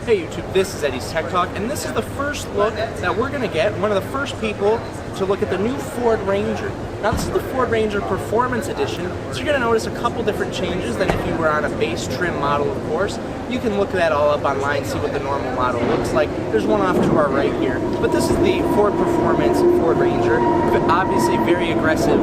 Hey YouTube, this is Eddie's Tech Talk, and this is the first look that we're going to get, one of the first people to look at the new Ford Ranger. Now this is the Ford Ranger Performance Edition, so you're going to notice a couple different changes than if you were on a base trim model, of course. You can look that all up online, see what the normal model looks like. There's one off to our right here, but this is the Ford Performance Ford Ranger. Obviously very aggressive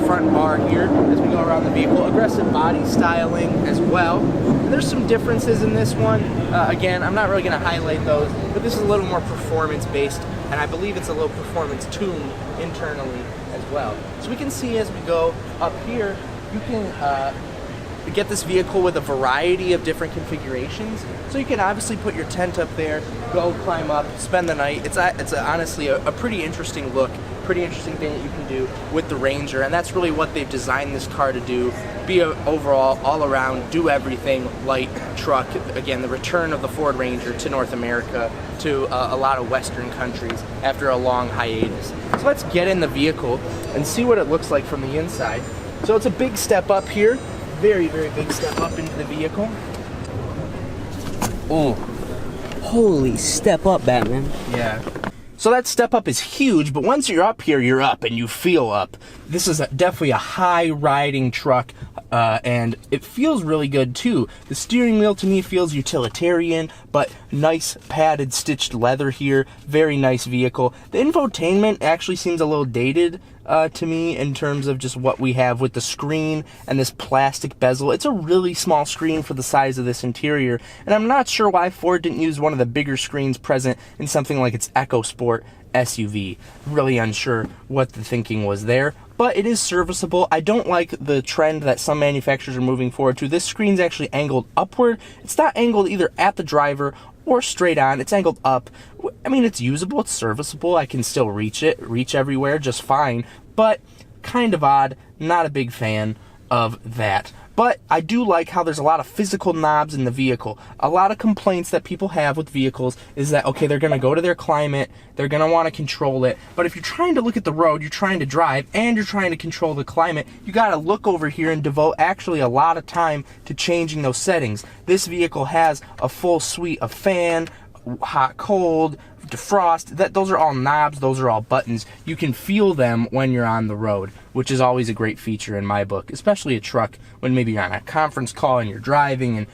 front bar here as we go around the vehicle, aggressive body styling as well. And there's some differences in this one. Again, I'm not really going to highlight those, but this is a little more performance based, and I believe it's a little performance tuned internally as well. So we can see as we go up here, you can get this vehicle with a variety of different configurations. So you can obviously put your tent up there, go climb up, spend the night. It's honestly a pretty interesting look, pretty interesting thing that you can do with the Ranger, and that's really what they've designed this car to do. Be an overall, all around, do everything light truck. Again, the return of the Ford Ranger to North America, to a lot of Western countries after a long hiatus. So let's get in the vehicle and see what it looks like from the inside. So it's a big step up here. Very, very big step up into the vehicle. Oh, holy step up, Batman. Yeah. So that step up is huge, but once you're up here, you're up and you feel up. This is definitely a high riding truck, and it feels really good too. The steering wheel to me feels utilitarian, but nice padded stitched leather here. Very nice vehicle. The infotainment actually seems a little dated to me in terms of just what we have with the screen and this plastic bezel. It's a really small screen for the size of this interior, and I'm not sure why Ford didn't use one of the bigger screens present in something like its EcoSport SUV. Really unsure what the thinking was there, but it is serviceable. I don't like the trend that some manufacturers are moving forward to. This screen's actually angled upward. It's not angled either at the driver or straight on. It's angled up. I mean, it's usable, it's serviceable. I can still reach everywhere just fine, but kind of odd. Not a big fan of that. But I do like how there's a lot of physical knobs in the vehicle. A lot of complaints that people have with vehicles is that, okay, they're going to go to their climate, they're going to want to control it, but if you're trying to look at the road, you're trying to drive, and you're trying to control the climate, you got to look over here and devote actually a lot of time to changing those settings. This vehicle has a full suite of fan, hot, cold, defrost. Those are all knobs, those are all buttons. You can feel them when you're on the road, which is always a great feature in my book, especially a truck when maybe you're on a conference call and you're driving and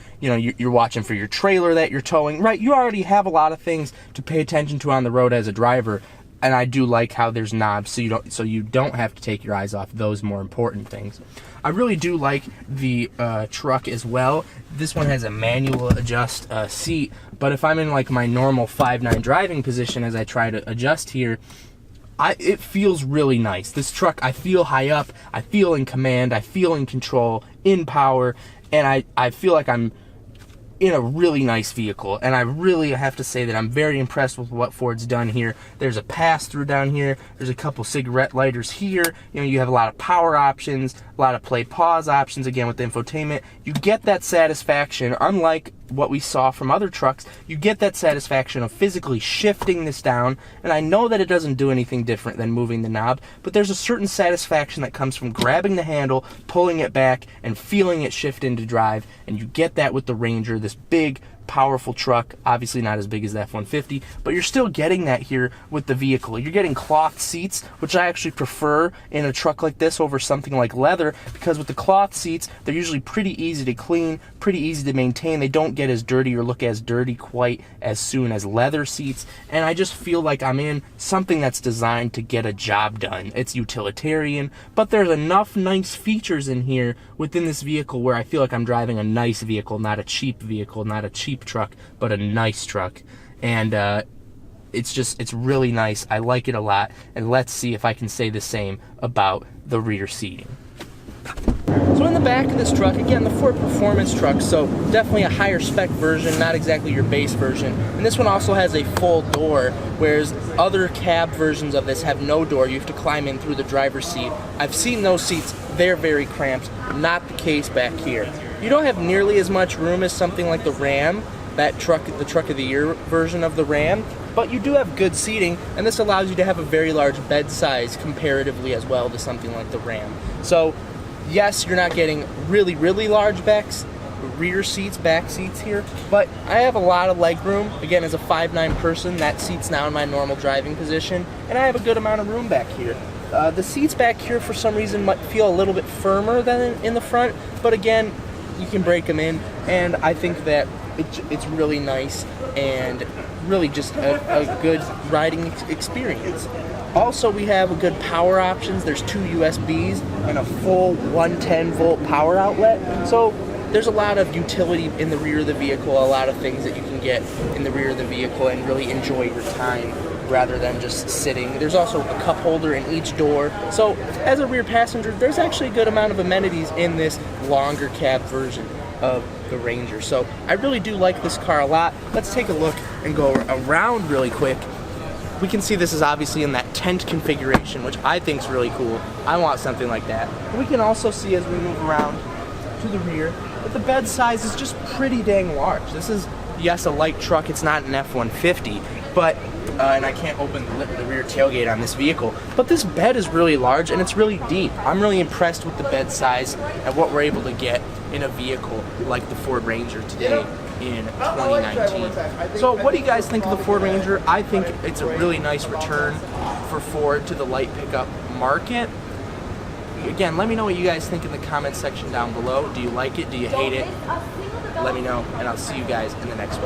you're watching for your trailer that you're towing, right? You already have a lot of things to pay attention to on the road as a driver, and I do like how there's knobs so you don't have to take your eyes off those more important things. I really do like the truck as well. This one has a manual adjust seat, but if I'm in like my normal 5'9" driving position as I try to adjust here, it feels really nice. This truck, I feel high up, I feel in command, I feel in control, in power, and I feel like I'm in a really nice vehicle, and I really have to say that I'm very impressed with what Ford's done here. There's a pass-through down here, there's a couple cigarette lighters here, you have a lot of power options, a lot of play-pause options, again with the infotainment. You get that satisfaction, unlike what we saw from other trucks, you get that satisfaction of physically shifting this down, and I know that it doesn't do anything different than moving the knob, but there's a certain satisfaction that comes from grabbing the handle, pulling it back, and feeling it shift into drive, and you get that with the Ranger, this big, powerful truck, obviously not as big as the F-150, but you're still getting that here with the vehicle. You're getting cloth seats, which I actually prefer in a truck like this over something like leather, because with the cloth seats, they're usually pretty easy to clean, pretty easy to maintain. They don't get as dirty or look as dirty quite as soon as leather seats, and I just feel like I'm in something that's designed to get a job done. It's utilitarian, but there's enough nice features in here within this vehicle where I feel like I'm driving a nice vehicle, not a cheap vehicle, not a cheap truck, but a nice truck. And it's really nice. I like it a lot, and let's see if I can say the same about the rear seating. So in the back of this truck, again, the Ford Performance truck, so definitely a higher spec version, not exactly your base version. And this one also has a full door, whereas other cab versions of this have no door. You have to climb in through the driver's seat. I've seen those seats, they're very cramped. Not the case back here. You don't have nearly as much room as something like the Ram, that truck, the Truck of the Year version of the Ram, but you do have good seating, and this allows you to have a very large bed size comparatively as well to something like the Ram. So yes, you're not getting really, really large backs, rear seats, back seats here, but I have a lot of leg room. Again, as a 5'9" person, that seat's now in my normal driving position, and I have a good amount of room back here. The seats back here, for some reason, might feel a little bit firmer than in the front, but again, you can break them in, and I think that it's really nice and really just a good riding experience. Also, we have good power options. There's 2 USBs and a full 110 volt power outlet. So there's a lot of utility in the rear of the vehicle, a lot of things that you can get in the rear of the vehicle and really enjoy your time rather than just sitting. There's also a cup holder in each door. So as a rear passenger, there's actually a good amount of amenities in this longer cab version of the Ranger. So I really do like this car a lot. Let's take a look and go around really quick. We can see this is obviously in that tent configuration, which I think is really cool. I want something like that. We can also see as we move around to the rear that the bed size is just pretty dang large. This is, yes, a light truck. It's not an F-150, but and I can't open the rear tailgate on this vehicle, but this bed is really large and it's really deep. I'm really impressed with the bed size and what we're able to get in a vehicle like the Ford Ranger today in 2019. So what do you guys think of the Ford Ranger? I think it's a really nice return for Ford to the light pickup market. Again, let me know what you guys think in the comment section down below. Do you like it? Do you hate it? Let me know, and I'll see you guys in the next one.